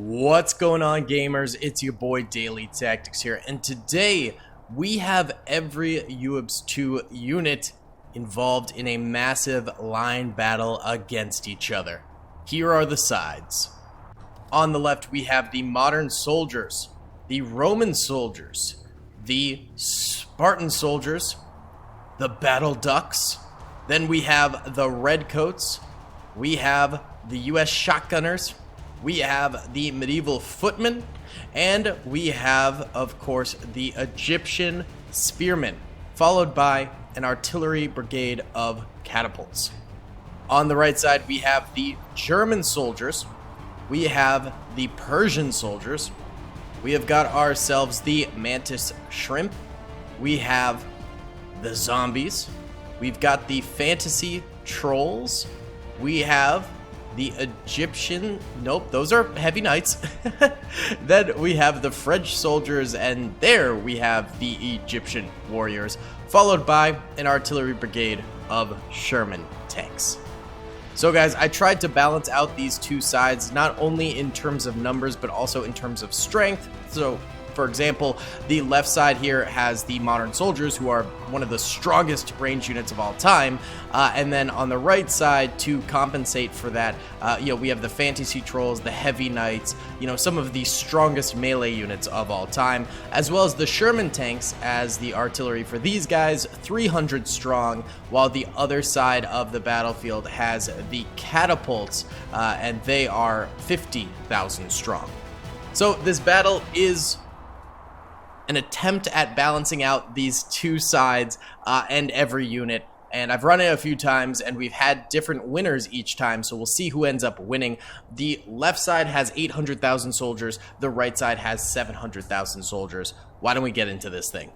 What's going on, gamers? It's your boy Daily Tactics here, and today we have every UEBS2 unit involved in a massive line battle against each other. Here are the sides. On the left we have the modern soldiers, the Roman soldiers, the Spartan soldiers, the battle ducks. Then we have the redcoats, we have the US shotgunners, we have the medieval footmen, and we have, of course, the Egyptian spearmen, followed by an artillery brigade of catapults. On the right side, we have the German soldiers, we have the Persian soldiers, we have got ourselves the mantis shrimp, we have the zombies, we've got the fantasy trolls, we have the Egyptian, nope, those are heavy knights. Then we have the French soldiers, and there we have the Egyptian warriors, followed by an artillery brigade of Sherman tanks. So guys, I tried to balance out these two sides, not only in terms of numbers, but also in terms of strength. So for example, the left side here has the modern soldiers, who are one of the strongest range units of all time, and then on the right side, to compensate for that, we have the fantasy trolls, the heavy knights, some of the strongest melee units of all time, as well as the Sherman tanks as the artillery for these guys, 300 strong, while the other side of the battlefield has the catapults, and they are 50,000 strong. So this battle is an attempt at balancing out these two sides and every unit, and I've run it a few times and we've had different winners each time, so we'll see who ends up winning. The left side has 800,000 soldiers, the right side has 700,000 soldiers. Why don't we get into this thing?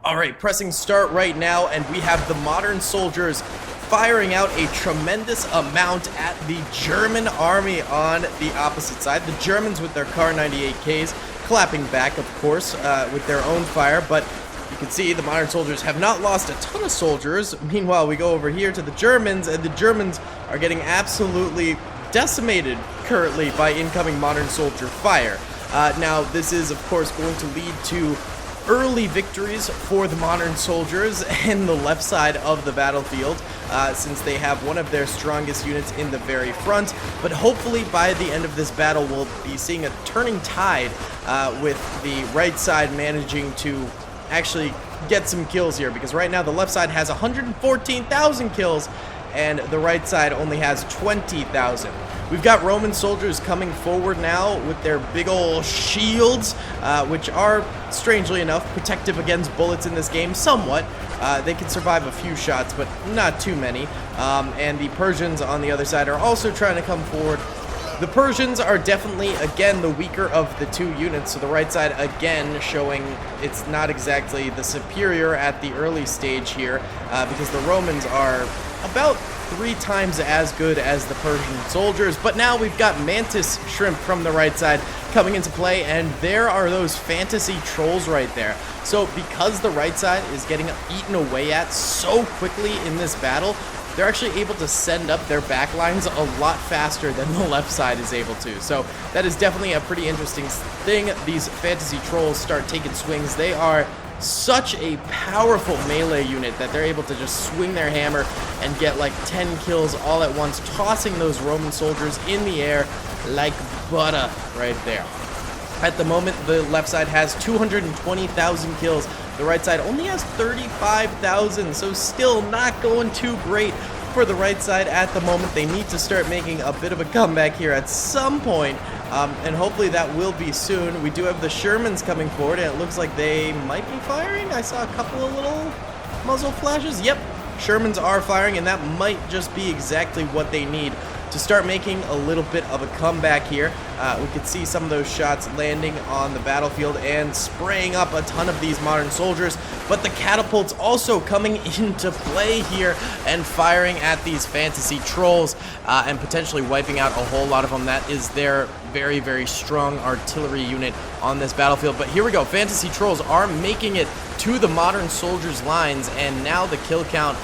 Alright, pressing start right now, and we have the modern soldiers firing out a tremendous amount at the German army on the opposite side. The Germans with their Kar 98Ks clapping back, of course, with their own fire, but you can see the modern soldiers have not lost a ton of soldiers. Meanwhile, we go over here to the Germans, and the Germans are getting absolutely decimated currently by incoming modern soldier fire. Now, this is, of course, going to lead to early victories for the modern soldiers in the left side of the battlefield, since they have one of their strongest units in the very front. But hopefully by the end of this battle we'll be seeing a turning tide, with the right side managing to actually get some kills here, because right now the left side has 114,000 kills and the right side only has 20,000. We've got Roman soldiers coming forward now with their big ol' shields, which are, strangely enough, protective against bullets in this game, somewhat. They can survive a few shots, but not too many. And the Persians on the other side are also trying to come forward. The Persians are definitely, again, the weaker of the two units, so the right side, again, showing it's not exactly the superior at the early stage here, because the Romans are about 3 times as good as the Persian soldiers. But now we've got mantis shrimp from the right side coming into play, and there are those fantasy trolls right there. So because the right side is getting eaten away at so quickly in this battle, they're actually able to send up their backlines a lot faster than the left side is able to. So that is definitely a pretty interesting thing. These fantasy trolls start taking swings. They are such a powerful melee unit that they're able to just swing their hammer and get like 10 kills all at once, tossing those Roman soldiers in the air like butter right there. At the moment, the left side has 220,000 kills. The right side only has 35,000, so still not going too great for the right side at the moment. They need to start making a bit of a comeback here at some point, and hopefully that will be soon. We do have the Shermans coming forward, and it looks like they might be firing. I saw a couple of little muzzle flashes. Yep, Shermans are firing, and that might just be exactly what they need to start making a little bit of a comeback here. We could see some of those shots landing on the battlefield and spraying up a ton of these modern soldiers, but the catapults also coming into play here and firing at these fantasy trolls, and potentially wiping out a whole lot of them. That is their very, very strong artillery unit on this battlefield. But here we go, fantasy trolls are making it to the modern soldiers' lines, and now the kill count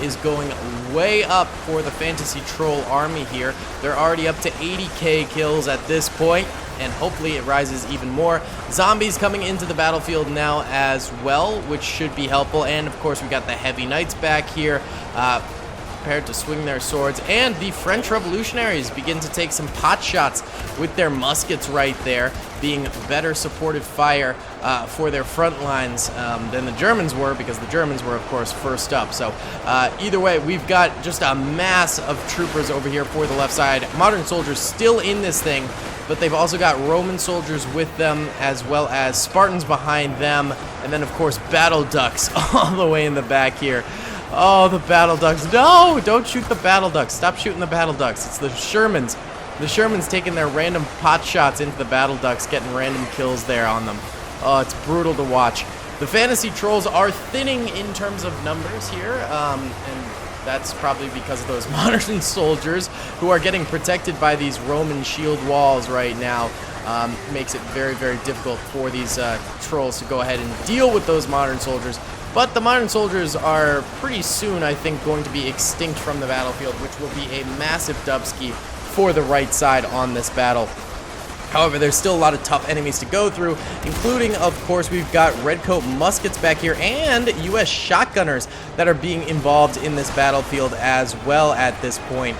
is going way up for the fantasy troll army here. They're already up to 80k kills at this point. and hopefully it rises even more. Zombies coming into the battlefield now as well, which should be helpful. And of course, we got the heavy knights back here, prepared to swing their swords, and the French revolutionaries begin to take some pot shots with their muskets right there, being better supported fire for their front lines than the Germans were, because the Germans were, of course, first up. So either way, we've got just a mass of troopers over here for the left side. Modern soldiers still in this thing, but they've also got Roman soldiers with them, as well as Spartans behind them, and then, of course, battle ducks all the way in the back here. Oh, the battle ducks. No, don't shoot the battle ducks. Stop shooting the battle ducks. It's the Shermans. The Shermans taking their random pot shots into the battle ducks, getting random kills there on them. Oh, it's brutal to watch. The fantasy trolls are thinning in terms of numbers here, and that's probably because of those modern soldiers who are getting protected by these Roman shield walls right now. Makes it very, very difficult for these trolls to go ahead and deal with those modern soldiers. But the modern soldiers are pretty soon, I think, going to be extinct from the battlefield, which will be a massive dubski for the right side on this battle. However, there's still a lot of tough enemies to go through, including, of course, we've got redcoat muskets back here and U.S. shotgunners that are being involved in this battlefield as well at this point.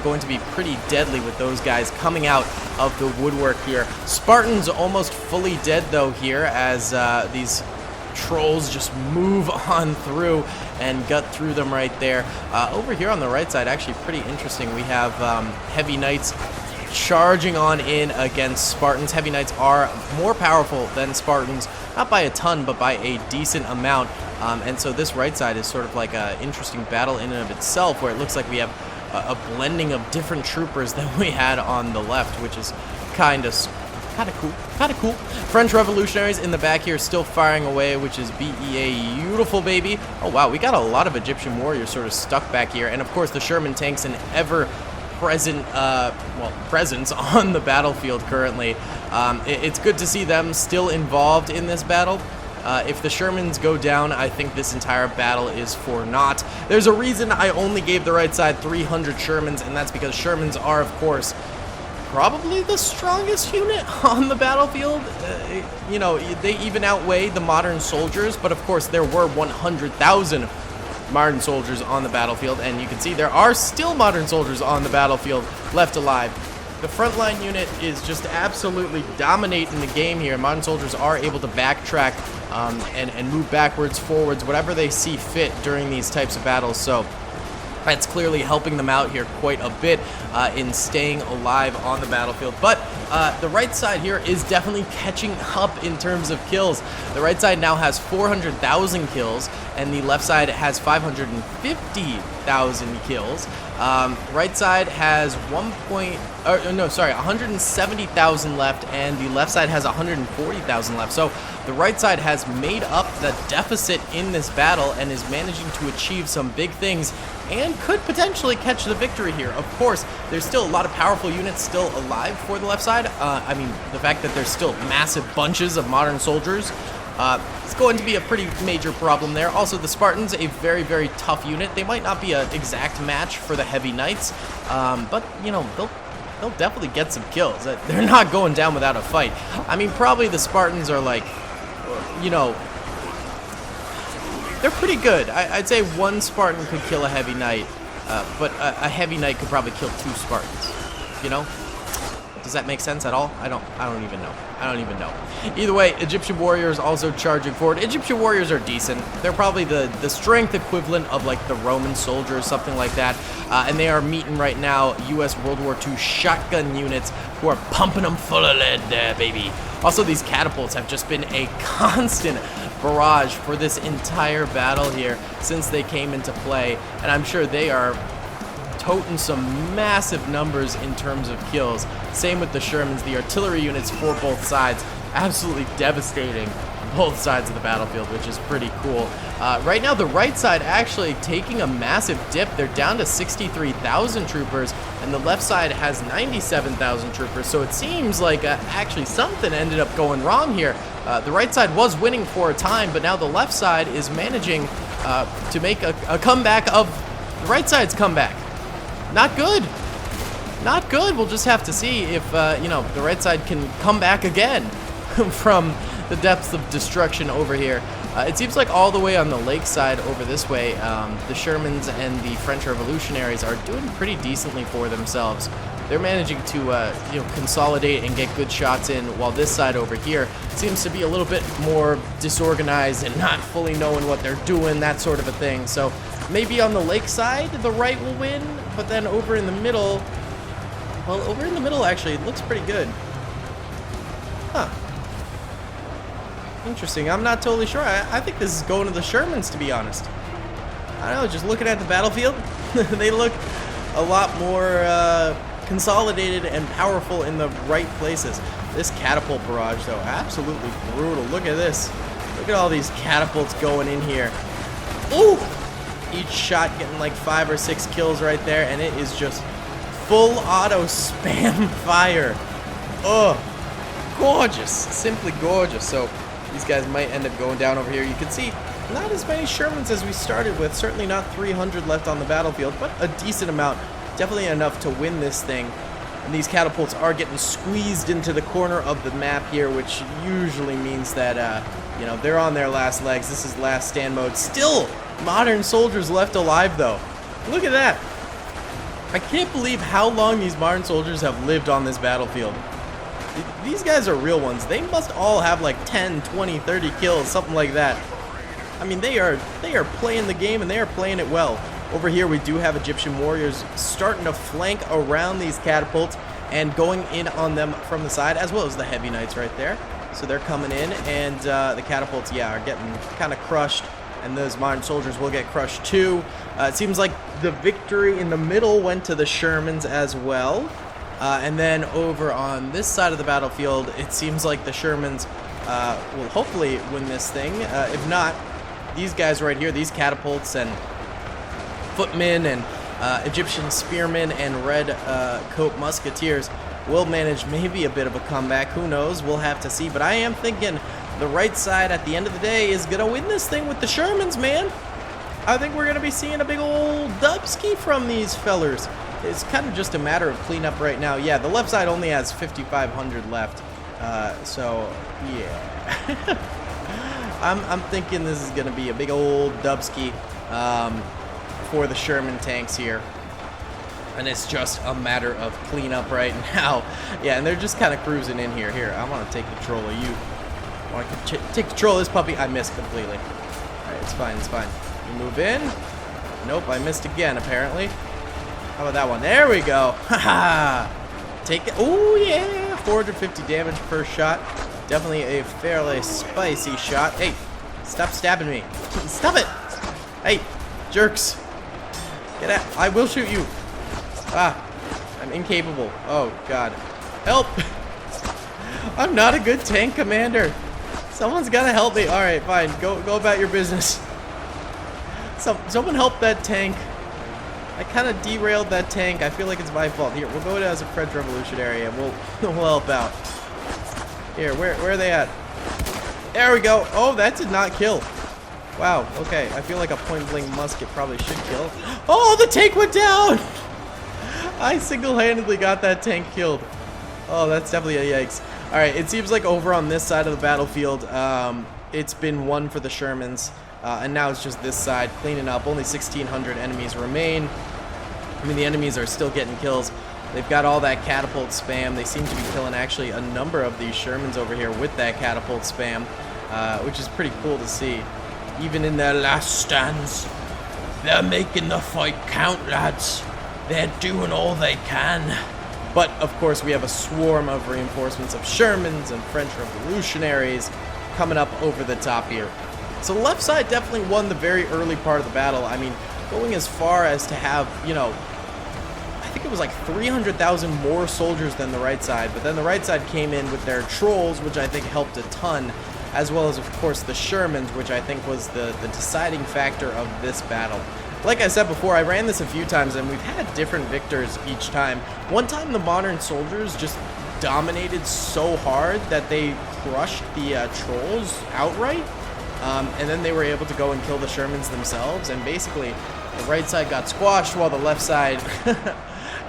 Going to be pretty deadly with those guys coming out of the woodwork here. Spartans almost fully dead, though, here, as these trolls just move on through and gut through them right there. Over here on the right side, actually pretty interesting. We have heavy knights charging on in against Spartans. Heavy knights are more powerful than Spartans, not by a ton, but by a decent amount. And so this right side is sort of like an interesting battle in and of itself, where it looks like we have a blending of different troopers than we had on the left, which is kind of cool. French revolutionaries in the back here still firing away, which is beautiful, baby. Oh wow, we got a lot of Egyptian warriors sort of stuck back here, and of course the Sherman tanks an ever-present presence on the battlefield currently. It's good to see them still involved in this battle. If the Shermans go down, I think this entire battle is for naught. There's a reason I only gave the right side 300 Shermans, and that's because Shermans are, of course, probably the strongest unit on the battlefield. You know, they even outweigh the modern soldiers, but of course there were 100,000 modern soldiers on the battlefield, and you can see there are still modern soldiers on the battlefield left alive. The frontline unit is just absolutely dominating the game here. Modern soldiers are able to backtrack and move backwards, forwards, whatever they see fit during these types of battles. So that's clearly helping them out here quite a bit in staying alive on the battlefield. But the right side here is definitely catching up in terms of kills. The right side now has 400,000 kills, and the left side has 550,000 kills. Right side has 170,000 left, and the left side has 140,000 left. So the right side has made up the deficit in this battle and is managing to achieve some big things and could potentially catch the victory here. Of course, there's still a lot of powerful units still alive for the left side. I mean, the fact that there's still massive bunches of modern soldiers, it's going to be a pretty major problem there. Also, the Spartans, a very, very tough unit. They might not be an exact match for the heavy knights, but, you know, they'll definitely get some kills. They're not going down without a fight. I mean, probably the Spartans are like, you know, they're pretty good. I'd say one Spartan could kill a heavy knight, but a heavy knight could probably kill 2 Spartans, you know? Does that make sense at all? I don't even know. Either way, Egyptian warriors also charging forward. Egyptian warriors are decent. They're probably the strength equivalent of like the Roman soldiers, something like that. And they are meeting right now US World War II shotgun units who are pumping them full of lead there, baby. Also, these catapults have just been a constant barrage for this entire battle here since they came into play. And I'm sure they are toting some massive numbers in terms of kills. Same with the Shermans, the artillery units for both sides, absolutely devastating both sides of the battlefield, which is pretty cool. Right now, the right side actually taking a massive dip. They're down to 63,000 troopers, and the left side has 97,000 troopers. So it seems like actually something ended up going wrong here. The right side was winning for a time, but now the left side is managing to make a comeback of the right side's comeback. Not good. not good. We'll just have to see if, you know, the right side can come back again from the depths of destruction over here. It seems like all the way on the lake side over this way, the Shermans and the French Revolutionaries are doing pretty decently for themselves. They're managing to, you know, consolidate and get good shots in, while this side over here seems to be a little bit more disorganized and not fully knowing what they're doing, that sort of a thing. So maybe on the lake side, the right will win, but then over in the middle, well, over in the middle actually, it looks pretty good. Huh. Interesting. I'm not totally sure. I think this is going to the Shermans, to be honest. I don't know, just looking at the battlefield, they look a lot more consolidated and powerful in the right places. This catapult barrage, though, absolutely brutal. Look at this. Look at all these catapults going in here. Ooh! Each shot getting like 5 or 6 kills right there, and it is just full auto spam fire. Oh, gorgeous. Simply gorgeous. So these guys might end up going down over here. You can see not as many Shermans as we started with. Certainly not 300 left on the battlefield, but a decent amount. Definitely enough to win this thing. And these catapults are getting squeezed into the corner of the map here, which usually means that, you know, they're on their last legs. This is last stand mode. Still modern soldiers left alive, though. Look at that. I can't believe how long these modern soldiers have lived on this battlefield. These guys are real ones. They must all have like 10, 20, 30 kills, something like that. I mean, they are playing the game, and they are playing it well. Over here, we do have Egyptian warriors starting to flank around these catapults and going in on them from the side, as well as the heavy knights right there. So they're coming in, and the catapults, yeah, are getting kind of crushed, and those modern soldiers will get crushed too. It seems like the victory in the middle went to the Shermans as well. And then over on this side of the battlefield, it seems like the Shermans will hopefully win this thing. If not, these guys right here, these catapults and footmen and Egyptian spearmen and red coat musketeers will manage maybe a bit of a comeback. Who knows? We'll have to see. But I am thinking the right side at the end of the day is going to win this thing with the Shermans, man. I think we're going to be seeing a big old dubski from these fellers. It's kind of just a matter of cleanup right now. Yeah, the left side only has 5,500 left. So, yeah. I'm thinking this is going to be a big old dubski for the Sherman tanks here. And it's just a matter of cleanup right now. Yeah, and they're just kind of cruising in here. Here, I want to take control of you. I want to take control of this puppy. I missed completely. All right, it's fine, it's fine. You move in. Nope, I missed again, apparently. How about that one? There we go. Haha. Take it. Oh, yeah. 450 damage per shot. Definitely a fairly spicy shot. Hey, stop stabbing me. Stop it. Hey, jerks. Get out. I will shoot you. Ah, I'm incapable. Oh, God. Help. I'm not a good tank commander. Someone's got to help me. All right, fine. Go about your business. Someone help that tank. I kind of derailed that tank. I feel like it's my fault. Here, we'll go as a French Revolutionary and we'll help out. Here, where are they at? There we go. Oh, that did not kill. Wow, okay. I feel like a point-blank musket probably should kill. Oh, the tank went down! I single-handedly got that tank killed. Oh, that's definitely a yikes. Alright, it seems like over on this side of the battlefield, it's been won for the Shermans. And now it's just this side cleaning up. Only 1,600 enemies remain. I mean, the enemies are still getting kills. They've got all that catapult spam. They seem to be killing actually a number of these Shermans over here with that catapult spam, which is pretty cool to see. Even in their last stands, they're making the fight count, lads. They're doing all they can. But, of course, we have a swarm of reinforcements of Shermans and French Revolutionaries coming up over the top here. So the left side definitely won the very early part of the battle. I mean, going as far as to have, you know, I think it was like 300,000 more soldiers than the right side. But then the right side came in with their trolls, which I think helped a ton, as well as, of course, the Shermans, which I think was the deciding factor of this battle. Like I said before, I ran this a few times, and we've had different victors each time. One time, the modern soldiers just dominated so hard that they crushed the trolls outright. And then they were able to go and kill the Shermans themselves, and basically the right side got squashed while the left side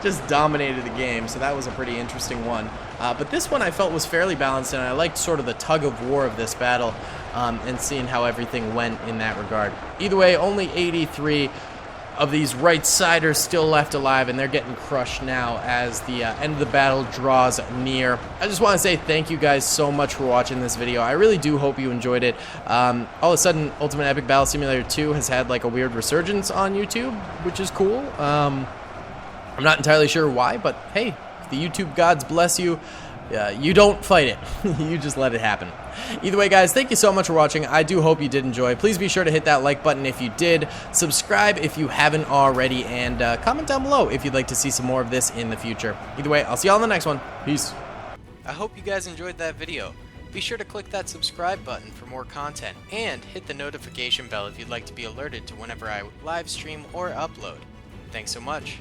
just dominated the game, so that was a pretty interesting one. But this one I felt was fairly balanced, and I liked sort of the tug of war of this battle and seeing how everything went in that regard. Either way, only 83 of these right-siders still left alive, and they're getting crushed now as the end of the battle draws near. I just want to say thank you guys so much for watching this video. I really do hope you enjoyed it. All of a sudden, Ultimate Epic Battle Simulator 2 has had like a weird resurgence on YouTube, which is cool. I'm not entirely sure why, but hey, if the YouTube gods bless you, you don't fight it. You just let it happen. Either way, guys, thank you so much for watching. I do hope you did enjoy. Please be sure to hit that like button if you did, subscribe if you haven't already, and comment down below if you'd like to see some more of this in the future. Either way, I'll see y'all in the next one. Peace. I hope you guys enjoyed that video. Be sure to click that subscribe button for more content, and hit the notification bell if you'd like to be alerted to whenever I live stream or upload. Thanks so much.